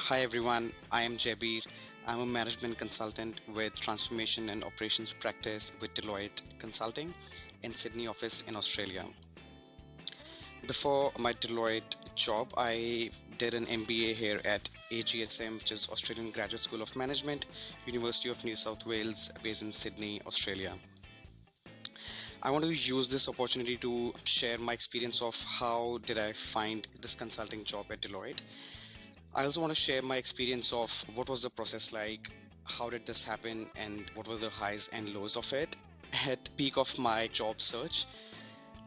Hi everyone, I am Jabir. I'm a management consultant with transformation and operations practice with Deloitte Consulting in Sydney office in Australia. Before my Deloitte job, I did an MBA here at AGSM, which is Australian Graduate School of Management, University of New South Wales, based in Sydney, Australia. I want to use this opportunity to share my experience of how did I find this consulting job at Deloitte. I also want to share my experience of what was the process like, how did this happen, and what were the highs and lows of it. At peak of my job search,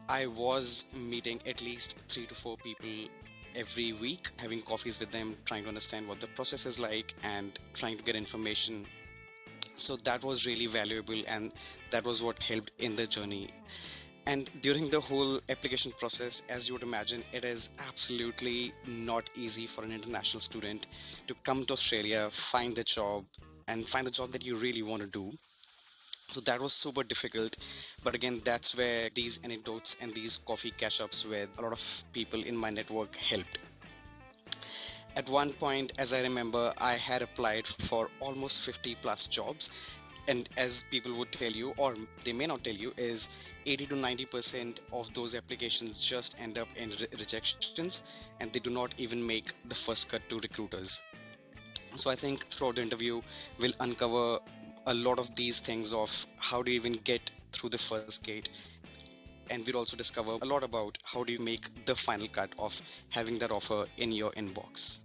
I was meeting at least 3 to 4 people every week, having coffees with them, trying to understand what the process is like, and trying to get information. So that was really valuable, and that was what helped in the journey. And during the whole application process, as you would imagine, it is absolutely not easy for an international student to come to Australia, find the job, and find the job that you really want to do. So that was super difficult. But again, that's where these anecdotes and these coffee catch ups with a lot of people in my network helped. At one point, as I remember, I had applied for almost 50 plus jobs, and as people would tell you, or they may not tell you, is 80 to 90% of those applications just end up in rejections, and they do not even make the first cut to recruiters. So I think throughout the interview we'll uncover a lot of these things of how do you even get through the first gate, and we'll also discover a lot about how do you make the final cut of having that offer in your inbox.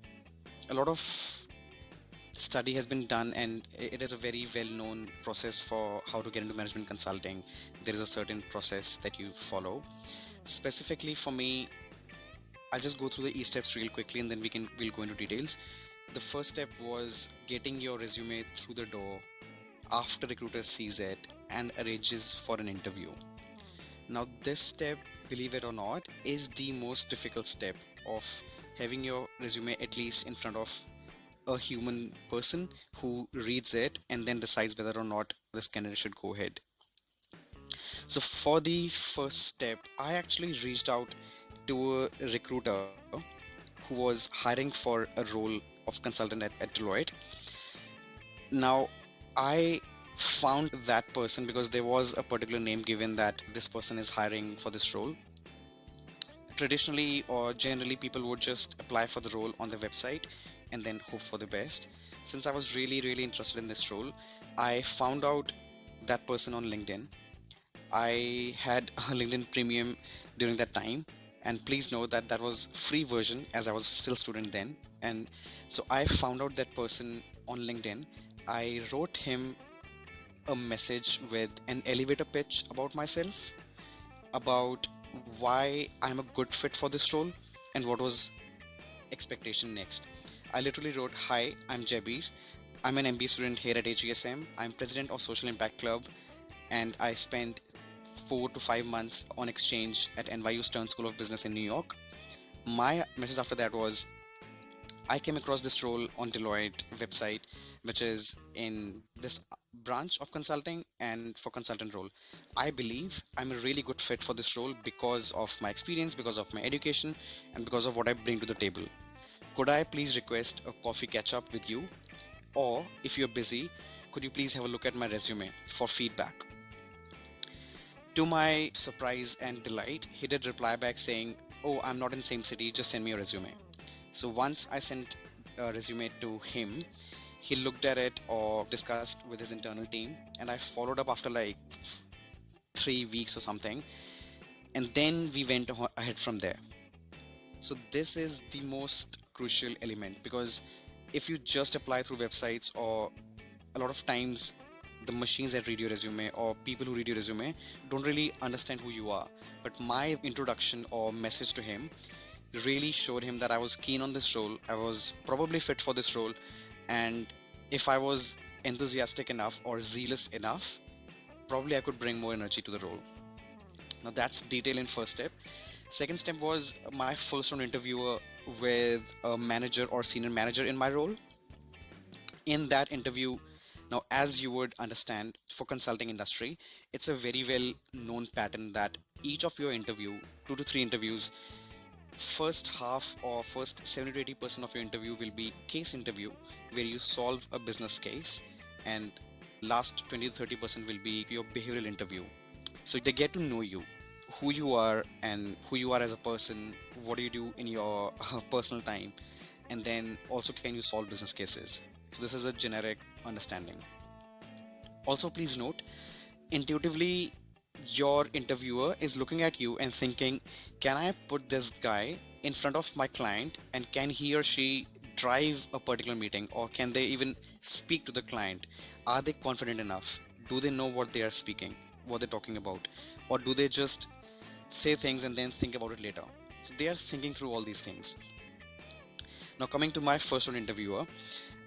A lot of study has been done, and it is a very well known process for how to get into management consulting. There is a certain process that you follow. Specifically for me, I'll just go through the steps real quickly, and then we'll go into details. The first step was getting your resume through the door after recruiter sees it and arranges for an interview. Now this step, believe it or not, is the most difficult step of having your resume at least in front of a human person who reads it and then decides whether or not this candidate should go ahead. So for the first step, I actually reached out to a recruiter who was hiring for a role of consultant at Deloitte. Now, I found that person because there was a particular name given that this person is hiring for this role. Traditionally or generally, people would just apply for the role on the website and then hope for the best. Since I was really interested in this role, I found out that person on LinkedIn. I had a LinkedIn premium during that time, and please know that that was free version as I was still student then. And so I found out that person on LinkedIn. I wrote him a message with an elevator pitch about myself, about why I'm a good fit for this role, and what was expectation next. I literally wrote, "Hi, I'm Jabir. I'm an MBA student here at AGSM. I'm president of Social Impact Club, and I spent 4 to 5 months on exchange at NYU Stern School of Business in New York." My message after that was, I came across this role on Deloitte website, which is in this branch of consulting and for consultant role. I believe I'm a really good fit for this role because of my experience, because of my education, and because of what I bring to the table. Could I please request a coffee catch up with you? Or if you're busy, could you please have a look at my resume for feedback? To my surprise and delight, he did reply back saying, "Oh, I'm not in the same city, just send me your resume." So once I sent a resume to him, he looked at it or discussed with his internal team, and I followed up after like 3 weeks or something, and then we went ahead from there. So this is the most crucial element, because if you just apply through websites, or a lot of times the machines that read your resume or people who read your resume don't really understand who you are. But my introduction or message to him really showed him that I was keen on this role, I was probably fit for this role, and if I was enthusiastic enough or zealous enough, probably I could bring more energy to the role. Now that's detail in first step. Second step was my first round interview with a manager or senior manager in my role. In that interview, now as you would understand, for consulting industry, it's a very well known pattern that each of your interview, 2 to 3 interviews, first half or first 70 to 80% of your interview will be case interview where you solve a business case, and last 20 to 30% will be your behavioral interview. So they get to know you, who you are and who you are as a person, what do you do in your personal time, and then also can you solve business cases. So this is a generic understanding. Also, please note, intuitively, your interviewer is looking at you and thinking, can I put this guy in front of my client and can he or she drive a particular meeting, or can they even speak to the client? Are they confident enough? Do they know what they are speaking, what they're talking about? Or do they just say things and then think about it later? So they are thinking through all these things. Now, coming to my first round interviewer.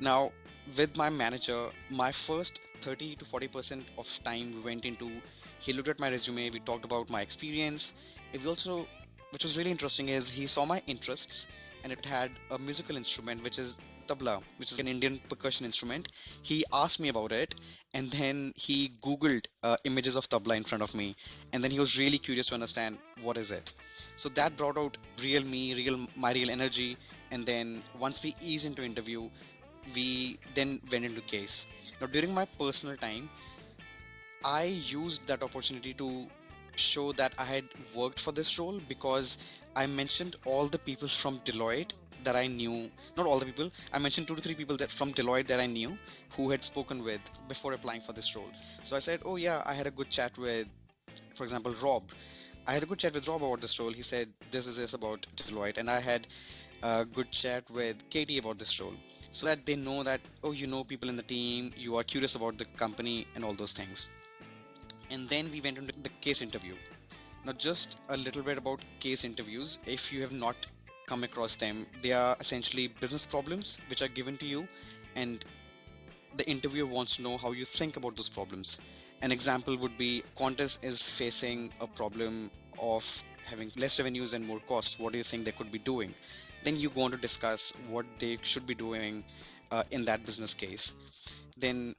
Now, with my manager, my first 30 to 40% of time we went into, he looked at my resume, we talked about my experience. And we also, which was really interesting, is he saw my interests and it had a musical instrument, which is tabla, which is an Indian percussion instrument. He asked me about it and then he Googled images of tabla in front of me. And then he was really curious to understand what is it. So that brought out real me, my real energy. And then once we ease into interview, we then went into case. Now, during my personal time, I used that opportunity to show that I had worked for this role because I mentioned all the people from Deloitte that I knew. Not all the people, I mentioned 2 to 3 people that from Deloitte that I knew who had spoken with before applying for this role. So I said, oh yeah, I had a good chat with, for example, Rob. I had a good chat with Rob about this role. He said this is this about Deloitte, and I had a good chat with Katie about this role, so that they know that, oh, you know people in the team, you are curious about the company and all those things. And then we went into the case interview. Now, just a little bit about case interviews. If you have not come across them, they are essentially business problems which are given to you, and the interviewer wants to know how you think about those problems. An example would be Qantas is facing a problem of having less revenues and more costs. What do you think they could be doing? Then you go on to discuss what they should be doing in that business case. Then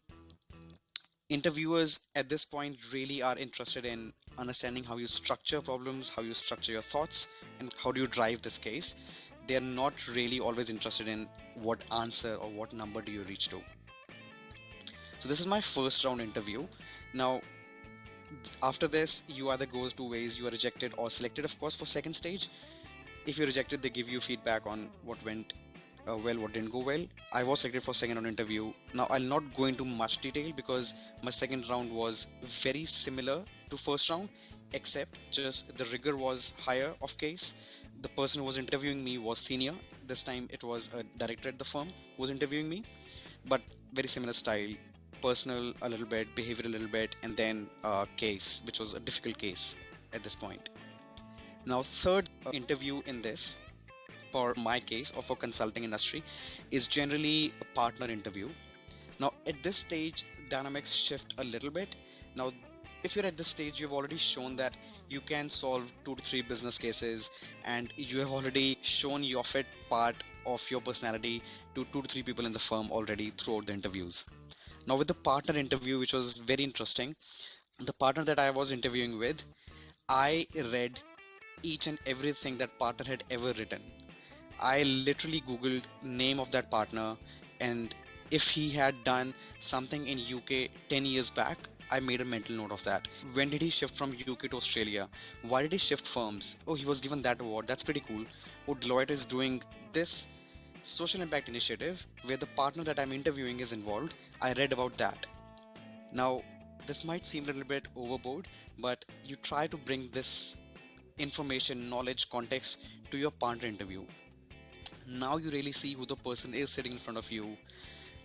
interviewers at this point really are interested in understanding how you structure problems, how you structure your thoughts, and how do you drive this case. They are not really always interested in what answer or what number do you reach to. So this is my first round interview. Now, after this, you either goes two ways. You are rejected or selected, of course, for second stage. If you're rejected, they give you feedback on what went well, what didn't go well. I was selected for second round interview. Now, I'll not go into much detail because my second round was very similar to first round, except just the rigor was higher of case. The person who was interviewing me was senior. This time it was a director at the firm who was interviewing me, but very similar style, personal a little bit, behavior a little bit, and then case, which was a difficult case at this point. Now, third interview in this, for my case or for consulting industry, is generally a partner interview. Now, at this stage, dynamics shift a little bit. Now, if you're at this stage, you've already shown that you can solve 2 to 3 business cases, and you have already shown your fit part of your personality to 2 to 3 people in the firm already throughout the interviews. Now, with the partner interview, which was very interesting, the partner that I was interviewing with, I read each and everything that partner had ever written. I literally Googled name of that partner, and if he had done something in UK 10 years back, I made a mental note of that. When did he shift from UK to Australia? Why did he shift firms? Oh, he was given that award. That's pretty cool. Oh, Deloitte is doing this social impact initiative where the partner that I'm interviewing is involved. I read about that. Now, this might seem a little bit overboard, but you try to bring this information, knowledge, context to your partner interview. Now you really see who the person is sitting in front of you,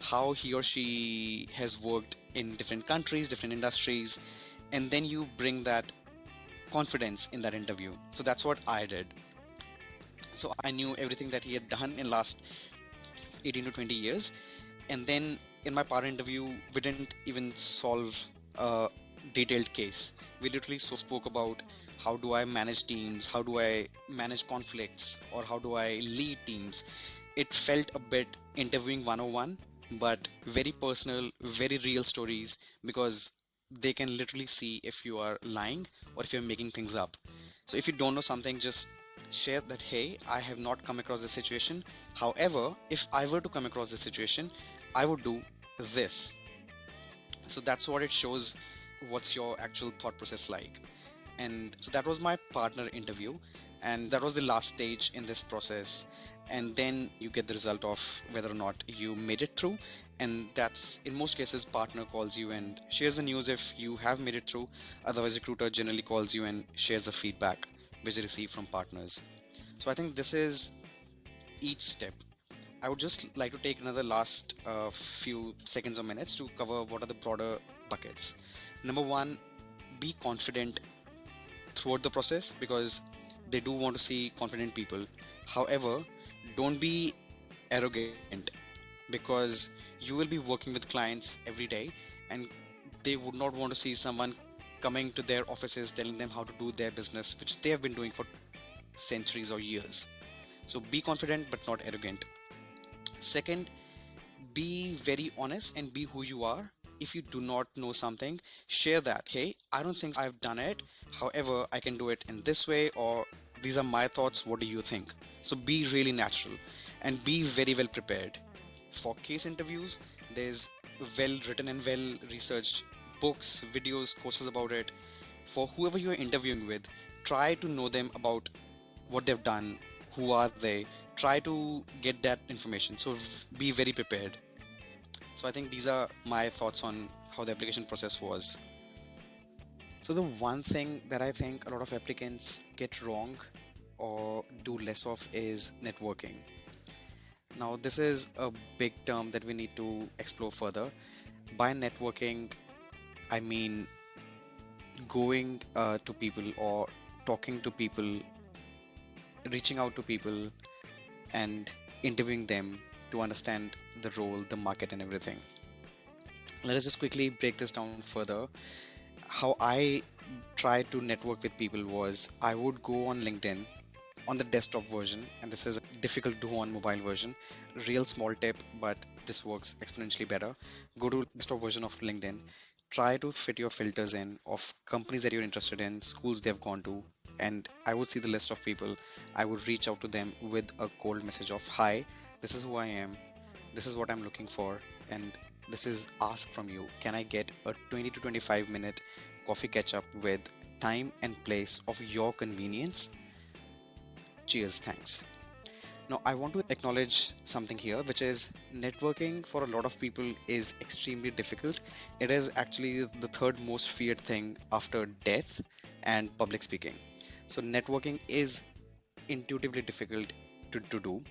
how he or she has worked in different countries, different industries, and then you bring that confidence in that interview. So that's what I did. So I knew everything that he had done in last 18 to 20 years. And then in my partner interview, we didn't even solve a detailed case. We literally spoke about how do I manage teams, how do I manage conflicts, or how do I lead teams. It felt a bit interviewing 101, but very personal, very real stories, because they can literally see if you are lying or if you're making things up. So if you don't know something, just Share that, hey, I have not come across this situation. However, if I were to come across this situation, I would do this. So that's what it shows, what's your actual thought process like. And so that was my partner interview, and that was the last stage in this process. And then you get the result of whether or not you made it through. And that's, in most cases, partner calls you and shares the news if you have made it through. Otherwise, recruiter generally calls you and shares the feedback which they receive from partners. So I think this is each step. I would just like to take another last few seconds or minutes to cover what are the broader buckets. Number one, be confident throughout the process, because they do want to see confident people. However, don't be arrogant, because you will be working with clients every day, and they would not want to see someone coming to their offices telling them how to do their business, which they have been doing for centuries or years. So be confident but not arrogant. Second, be very honest and be who you are. If you do not know something, share that. Hey, I don't think I've done it. However, I can do it in this way, or these are my thoughts. What do you think? So be really natural and be very well prepared. For case interviews, there's well written and well researched books, videos, courses about it. For whoever you're interviewing with, try to know them about what they've done, who are they. Try to get that information. So be very prepared. So I think these are my thoughts on how the application process was. So the one thing that I think a lot of applicants get wrong or do less of is networking. Now, this is a big term that we need to explore further. By networking, I mean going to people or talking to people, reaching out to people, and interviewing them to understand the role, the market, and everything. Let us just quickly break this down further. How I tried to network with people was I would go on LinkedIn on the desktop version, and this is difficult to do on mobile version. Real small tip, but this works exponentially better. Go to desktop version of LinkedIn. Try to fit your filters in of companies that you're interested in, schools they've gone to, and I would see the list of people. I would reach out to them with a cold message of, "Hi, this is who I am. This is what I'm looking for, and this is ask from you. Can I get a 20 to 25-minute coffee catch up with time and place of your convenience? Cheers, thanks." Now, I want to acknowledge something here, which is networking for a lot of people is extremely difficult. It is actually the third most feared thing after death and public speaking. So, networking is intuitively difficult to do.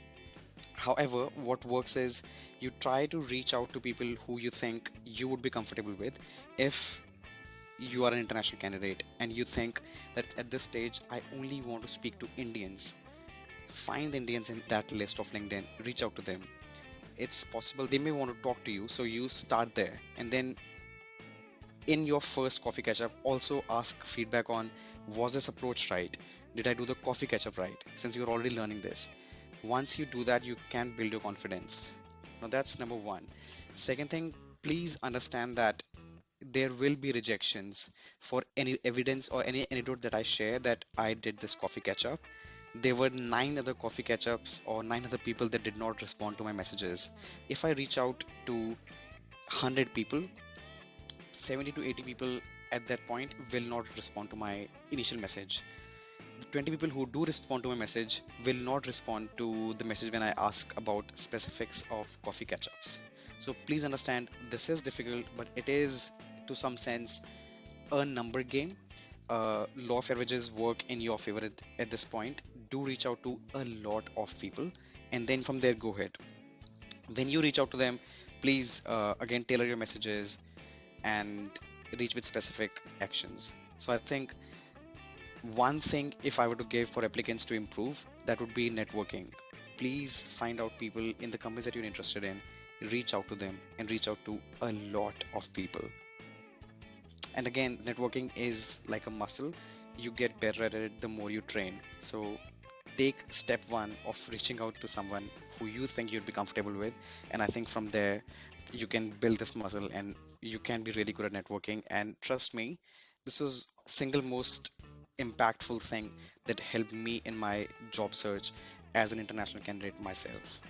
However, what works is you try to reach out to people who you think you would be comfortable with. If you are an international candidate and you think that at this stage, I only want to speak to Indians, find the Indians in that list of LinkedIn, reach out to them. It's possible they may want to talk to you, so you start there. And then in your first coffee catch up, also ask feedback on, was this approach right? Did I do the coffee catch up right? Since you're already learning this. Once you do that, you can build your confidence. Now, that's number one. Second thing, please understand that there will be rejections for any evidence or any anecdote that I share that I did this coffee catch up. There were nine other coffee catch ups or nine other people that did not respond to my messages. If I reach out to 100 people, 70 to 80 people at that point will not respond to my initial message. The 20 people who do respond to my message will not respond to the message when I ask about specifics of coffee catch ups. So please understand this is difficult, but it is to some sense a number game. Law of averages work in your favor at this point. Do reach out to a lot of people, and then from there, go ahead. When you reach out to them, please again tailor your messages and reach with specific actions. So I think one thing, if I were to give for applicants to improve, that would be networking. Please find out people in the companies that you're interested in, reach out to them, and reach out to a lot of people. And again, networking is like a muscle. You get better at it the more you train. So take step one of reaching out to someone who you think you'd be comfortable with. And I think from there, you can build this muscle and you can be really good at networking. And trust me, this was single most impactful thing that helped me in my job search as an international candidate myself.